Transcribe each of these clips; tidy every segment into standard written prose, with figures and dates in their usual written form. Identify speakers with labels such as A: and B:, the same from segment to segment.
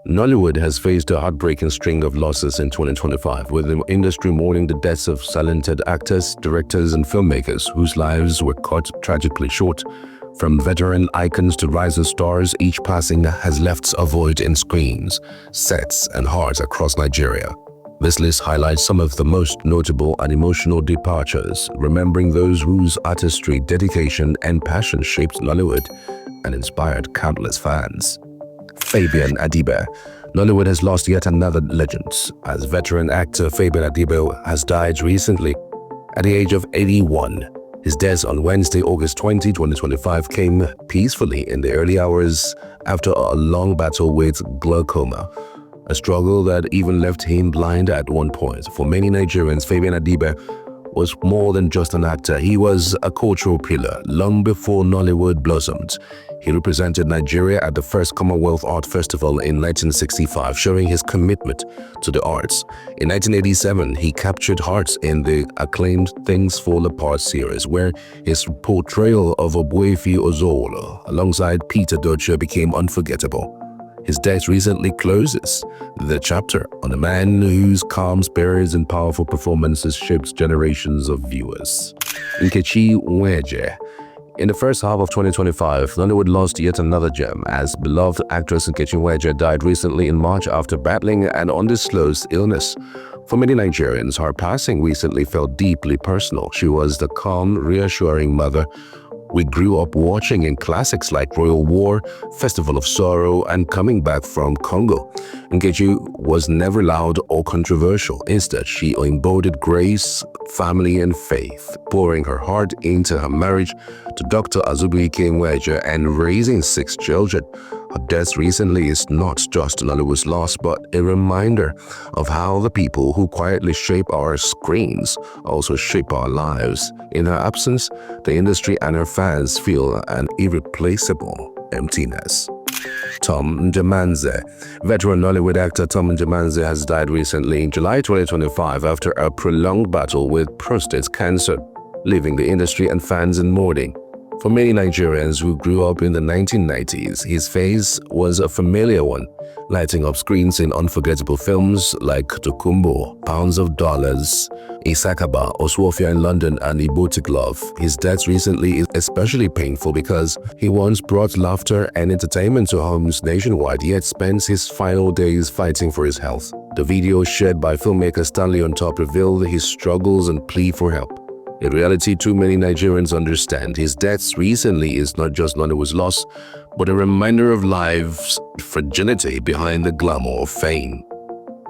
A: Nollywood has faced a heartbreaking string of losses in 2025, with the industry mourning the deaths of talented actors, directors, and filmmakers whose lives were cut tragically short. From veteran icons to rising stars, each passing has left a void in screens, sets, and hearts across Nigeria. This list highlights some of the most notable and emotional departures, remembering those whose artistry, dedication, and passion shaped Nollywood and inspired countless fans. Fabian Adibe. Nollywood has lost yet another legend, as veteran actor Fabian Adibe has died recently at the age of 81. His death on Wednesday, August 20, 2025 came peacefully in the early hours after a long battle with glaucoma, a struggle that even left him blind at one point. For many Nigerians, Fabian Adibe was more than just an actor. He was a cultural pillar long before Nollywood blossomed. He represented Nigeria at the first Commonwealth Art Festival in 1965, showing his commitment to the arts. In 1987, he captured hearts in the acclaimed Things Fall Apart series, where his portrayal of Obuefi Ozolo alongside Peter Edochie became unforgettable. His death recently closes the chapter on a man whose calm spirits and powerful performances shaped generations of viewers. Chinenye. In the first half of 2025, Nollywood lost yet another gem, as beloved actress Chinenye died recently in March after battling an undisclosed illness. For many Nigerians, her passing recently felt deeply personal. She was the calm, reassuring mother we grew up watching in classics like Royal War, Festival of Sorrow, and Coming Back from Congo. Nkechi was never loud or controversial. Instead, she embodied grace, family, and faith, pouring her heart into her marriage to Dr. Azubuike Nweje and raising 6 children. Her death recently is not just Nollywood's loss, but a reminder of how the people who quietly shape our screens also shape our lives. In her absence, the industry and her fans feel an irreplaceable emptiness. Tom Njemanze. Veteran Nollywood actor Tom Njemanze has died recently in July 2025 after a prolonged battle with prostate cancer, leaving the industry and fans in mourning. For many Nigerians who grew up in the 1990s, his face was a familiar one, lighting up screens in unforgettable films like Tokumbo, Pounds of Dollars, Isakaba, Oswafia in London, and Ibotic Love. His death recently is especially painful because he once brought laughter and entertainment to homes nationwide, yet spends his final days fighting for his health. The video shared by filmmaker Stanley on Top revealed his struggles and plea for help. A reality too many Nigerians understand. His death recently is not just Nollywood's loss, but a reminder of life's fragility behind the glamour of fame.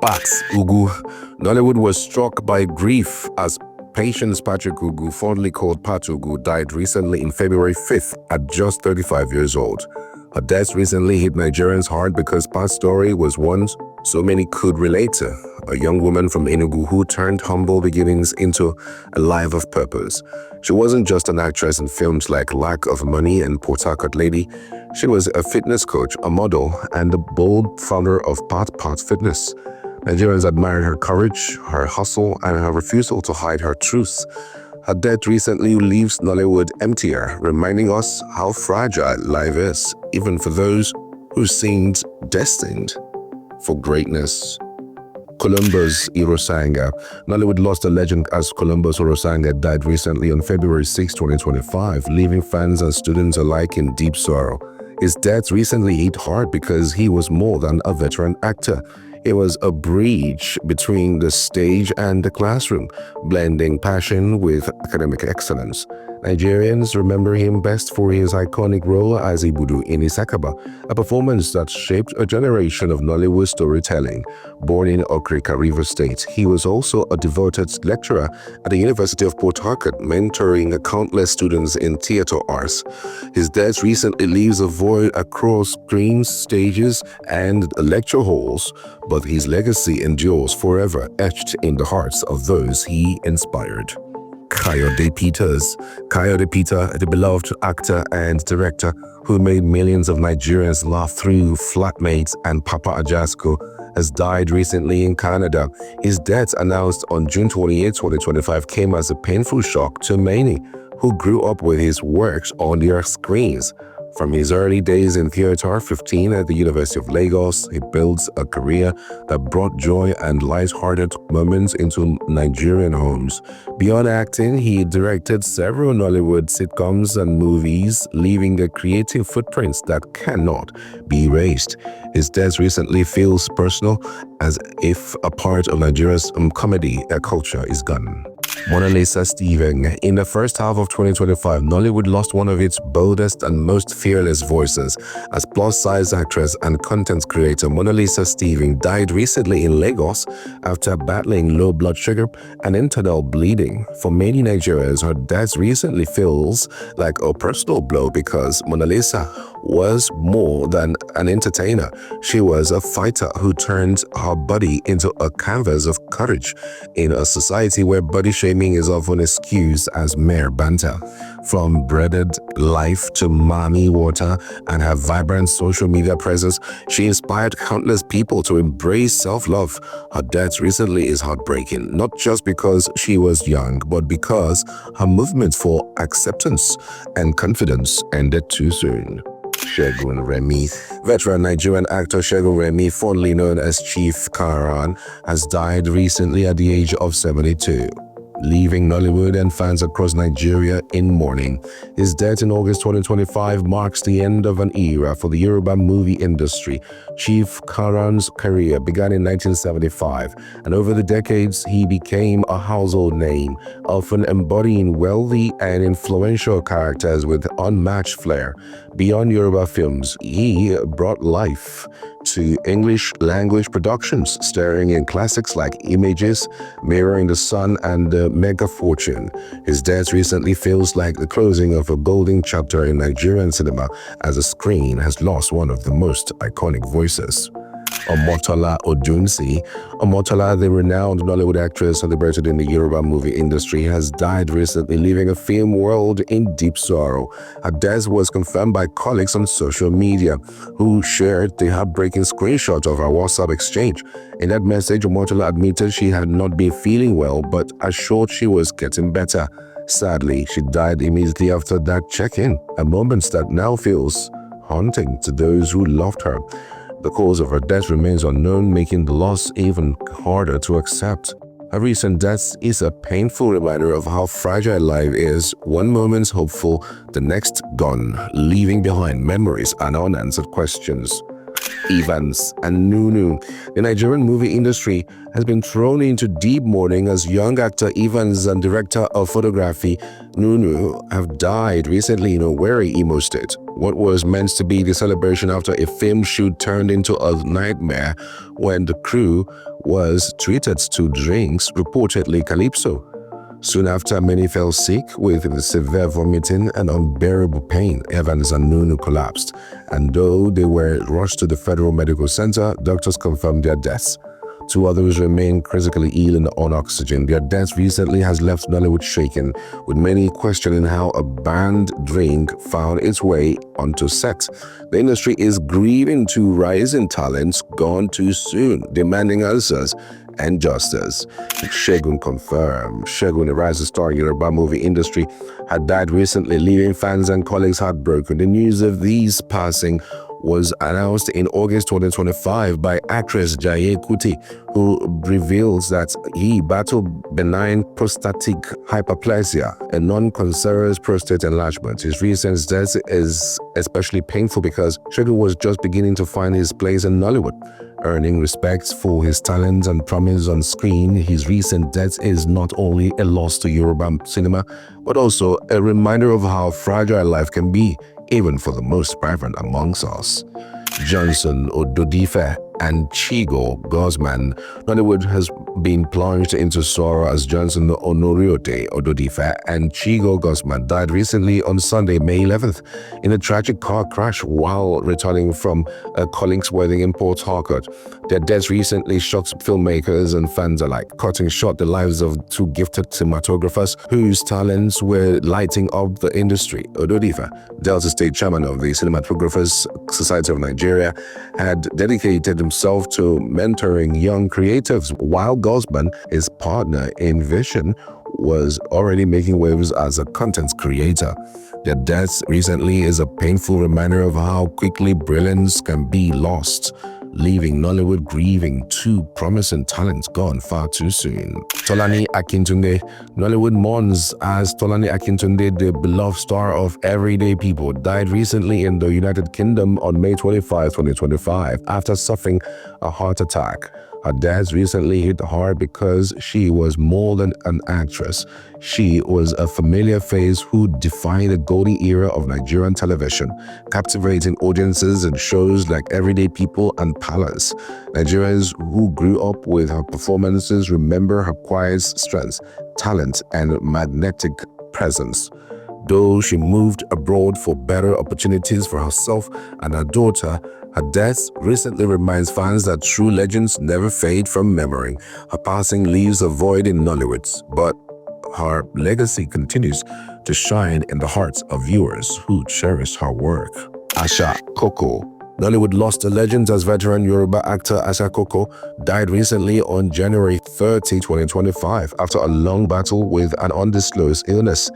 A: Pat Ugu. Nollywood was struck by grief as Patience Patrick Ugu, fondly called Pat Ugu, died recently in February 5th at just 35 years old. Her death recently hit Nigerians hard because Pat's story was one so many could relate to. A young woman from Enugu who turned humble beginnings into a life of purpose. She wasn't just an actress in films like Lack of Money and Port Harcourt Lady. She was a fitness coach, a model, and the bold founder of Pat Fitness. Nigerians admired her courage, her hustle, and her refusal to hide her truth. Her death recently leaves Nollywood emptier, reminding us how fragile life is, even for those who seemed destined for greatness. Columbus Irosanga. Nollywood lost a legend as Columbus Irosanga died recently on February 6, 2025, leaving fans and students alike in deep sorrow. His death recently hit hard because he was more than a veteran actor. He was a bridge between the stage and the classroom, blending passion with academic excellence. Nigerians remember him best for his iconic role as Ibudu in Isakaba, a performance that shaped a generation of Nollywood storytelling. Born in Okrika, Rivers State, he was also a devoted lecturer at the University of Port Harcourt, mentoring countless students in theatre arts. His death recently leaves a void across screens, stages, and lecture halls, but his legacy endures forever, etched in the hearts of those he inspired. Kayode Peters. Kayode Peter, the beloved actor and director who made millions of Nigerians laugh through Flatmates and Papa Ajasco, has died recently in Canada. His death, announced on June 28, 2025, came as a painful shock to many who grew up with his works on their screens. From his early days in theatre, 15 at the University of Lagos, he built a career that brought joy and light-hearted moments into Nigerian homes. Beyond acting, he directed several Nollywood sitcoms and movies, leaving a creative footprint that cannot be erased. His death recently feels personal, as if a part of Nigeria's comedy culture is gone. Mona Lisa Stephen. In the first half of 2025, Nollywood lost one of its boldest and most fearless voices. As plus-size actress and content creator, Mona Lisa Stephen died recently in Lagos after battling low blood sugar and internal bleeding. For many Nigerians, her death recently feels like a personal blow because Mona Lisa was more than an entertainer. She was a fighter who turned her body into a canvas of courage in a society where body shaming is often excused as mere banter. From breaded life to mommy water and her vibrant social media presence, she inspired countless people to embrace self-love. Her death recently is heartbreaking, not just because she was young, but because her movement for acceptance and confidence ended too soon. Segun Remi. Veteran Nigerian actor Segun Remi, fondly known as Chief Karan, has died recently at the age of 72, leaving Nollywood and fans across Nigeria in mourning. His death in August 2025 marks the end of an era for the Yoruba movie industry. Chief Karan's career began in 1975, and over the decades he became a household name, often embodying wealthy and influential characters with unmatched flair. Beyond Yoruba films, he brought life to English language productions, starring in classics like Images, Mirror in the Sun, and Mega Fortune. His death recently feels like the closing of a golden chapter in Nigerian cinema, as the screen has lost one of the most iconic voices. Omotola Odunsi. Omotola, the renowned Nollywood actress celebrated in the Yoruba movie industry, has died recently, leaving a film world in deep sorrow. Her death was confirmed by colleagues on social media, who shared the heartbreaking screenshot of our WhatsApp exchange. In that message, Omotola admitted she had not been feeling well, but assured she was getting better. Sadly, she died immediately after that check-in, a moment that now feels haunting to those who loved her. The cause of her death remains unknown, making the loss even harder to accept. Her recent death is a painful reminder of how fragile life is. One moment hopeful, the next gone, leaving behind memories and unanswered questions. Evans and Nunu. The Nigerian movie industry has been thrown into deep mourning as young actor Evans and director of photography Nunu have died recently in Owerri, Imo State. What was meant to be the celebration after a film shoot turned into a nightmare when the crew was treated to drinks, reportedly Calypso. Soon after, many fell sick with severe vomiting and unbearable pain. Evans and Nunu collapsed, and though they were rushed to the Federal Medical Center, doctors confirmed their deaths. Two others remain critically ill and on oxygen. Their death recently has left Nollywood shaken, with many questioning how a banned drink found its way onto set. The industry is grieving two rising talents gone too soon, demanding answers and justice. Segun confirmed. Segun, a rising star in the Yoruba movie industry, had died recently, leaving fans and colleagues heartbroken. The news of these passing was announced in August 2025 by actress Jaye Kuti, who reveals that he battled benign prostatic hyperplasia, a non-cancerous prostate enlargement. His recent death is especially painful because Segun was just beginning to find his place in Nollywood. Earning respect for his talent and promise on screen, his recent death is not only a loss to Yoruba cinema, but also a reminder of how fragile life can be, even for the most fervent amongst us. Johnson Ododife and Chigo Guzman. Nollywood has been plunged into sorrow as Johnson Onoriote Ododife and Chigo Guzman died recently on Sunday, May 11th, in a tragic car crash while returning from a colleague's wedding in Port Harcourt. Their deaths recently shocked filmmakers and fans alike, cutting short the lives of two gifted cinematographers whose talents were lighting up the industry. Ododife, Delta State chairman of the Cinematographers Society of Nigeria, had dedicated himself to mentoring young creatives, while Guzman, his partner in vision, was already making waves as a content creator. Their death recently is a painful reminder of how quickly brilliance can be lost, leaving Nollywood grieving two promising talents gone far too soon. Tolani Akintunde. Nollywood mourns as Tolani Akintunde, the beloved star of Everyday People, died recently in the United Kingdom on May 25, 2025, after suffering a heart attack. Her death recently hit hard because she was more than an actress. She was a familiar face who defined the golden era of Nigerian television, captivating audiences in shows like Everyday People and Palace. Nigerians who grew up with her performances remember her quiet strength, talent, and magnetic presence. Though she moved abroad for better opportunities for herself and her daughter, her death recently reminds fans that true legends never fade from memory. Her passing leaves a void in Nollywood, but her legacy continues to shine in the hearts of viewers who cherish her work. Asha Koko. Nollywood lost a legend as veteran Yoruba actor Asha Koko died recently on January 30, 2025 after a long battle with an undisclosed illness.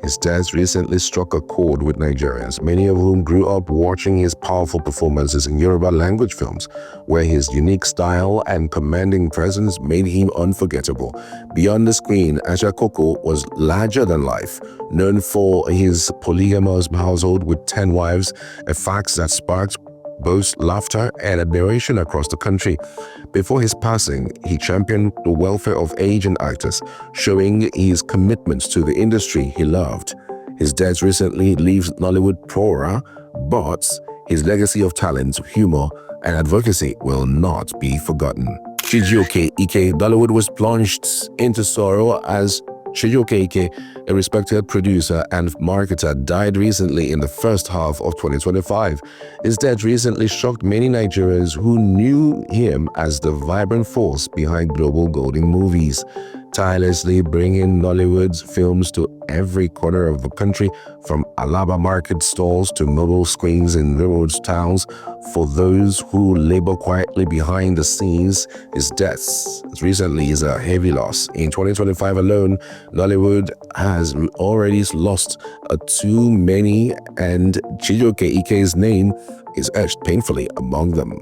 A: His death recently struck a chord with Nigerians, many of whom grew up watching his powerful performances in Yoruba language films, where his unique style and commanding presence made him unforgettable. Beyond the screen, Asha Koko was larger than life, known for his polygamous household with 10 wives, a fact that sparked both laughter and admiration across the country. Before his passing, he championed the welfare of aging actors, showing his commitment to the industry he loved. His death recently leaves Nollywood poorer, but his legacy of talent, humor, and advocacy will not be forgotten. Chijioke Ike. Nollywood was plunged into sorrow as Chijioke Ike, a respected producer and marketer, died recently in the first half of 2025. His death recently shocked many Nigerians who knew him as the vibrant force behind global golden movies, tirelessly bringing Nollywood's films to every corner of the country, from Alaba market stalls to mobile screens in remote towns. For those who labor quietly behind the scenes, his death recently is a heavy loss. In 2025 alone, Nollywood has already lost too many, and Chijioke Ike's name is etched painfully among them.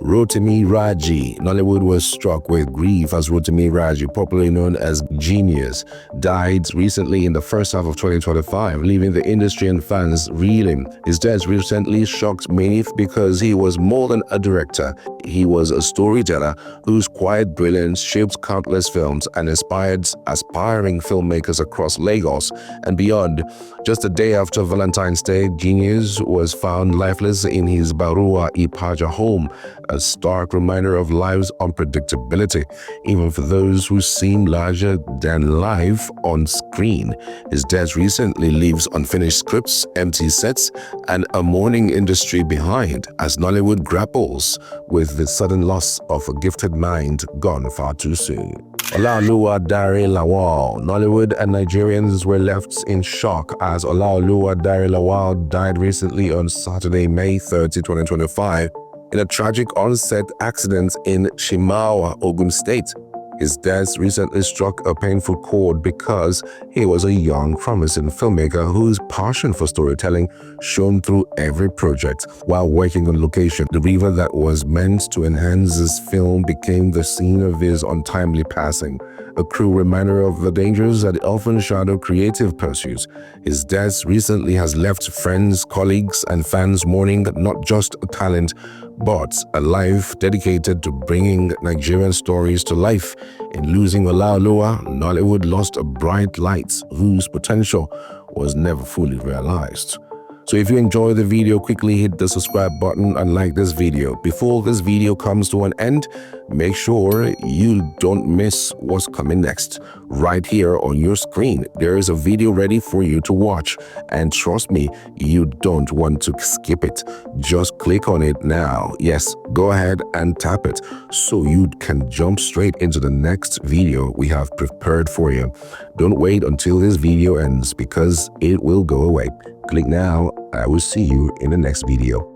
A: Rotimi Raji. Nollywood was struck with grief as Rotimi Raji, popularly known as Genius, died recently in the first half of 2025, leaving the industry and fans reeling. His death recently shocked many because he was more than a director. He was a storyteller whose quiet brilliance shaped countless films and inspired aspiring filmmakers across Lagos and beyond. Just a day after Valentine's Day, Genius was found lifeless in his Barua Ipaja home, a stark reminder of life's unpredictability, even for those who seem larger than life on screen. His death recently leaves unfinished scripts, empty sets, and a mourning industry behind as Nollywood grapples with the sudden loss of a gifted mind gone far too soon. Olaoluwa Dare Lawal. Nollywood and Nigerians were left in shock as Olaoluwa Dare Lawal died recently on Saturday, May 30, 2025, in a tragic on-set accident in Shimawa, Ogun State. His death recently struck a painful chord because he was a young, promising filmmaker whose passion for storytelling shone through every project. While working on location, the river that was meant to enhance his film became the scene of his untimely passing, a cruel reminder of the dangers that often shadow creative pursuits. His death recently has left friends, colleagues, and fans mourning not just a talent, but a life dedicated to bringing Nigerian stories to life. In losing Olaoluwa, Nollywood lost a bright light whose potential was never fully realized. So if you enjoyed the video, quickly hit the subscribe button and like this video. Before this video comes to an end, make sure you don't miss what's coming next. Right here on your screen, there is a video ready for you to watch. And trust me, you don't want to skip it. Just click on it now. Yes, go ahead and tap it so you can jump straight into the next video we have prepared for you. Don't wait until this video ends because it will go away. Click now. I will see you in the next video.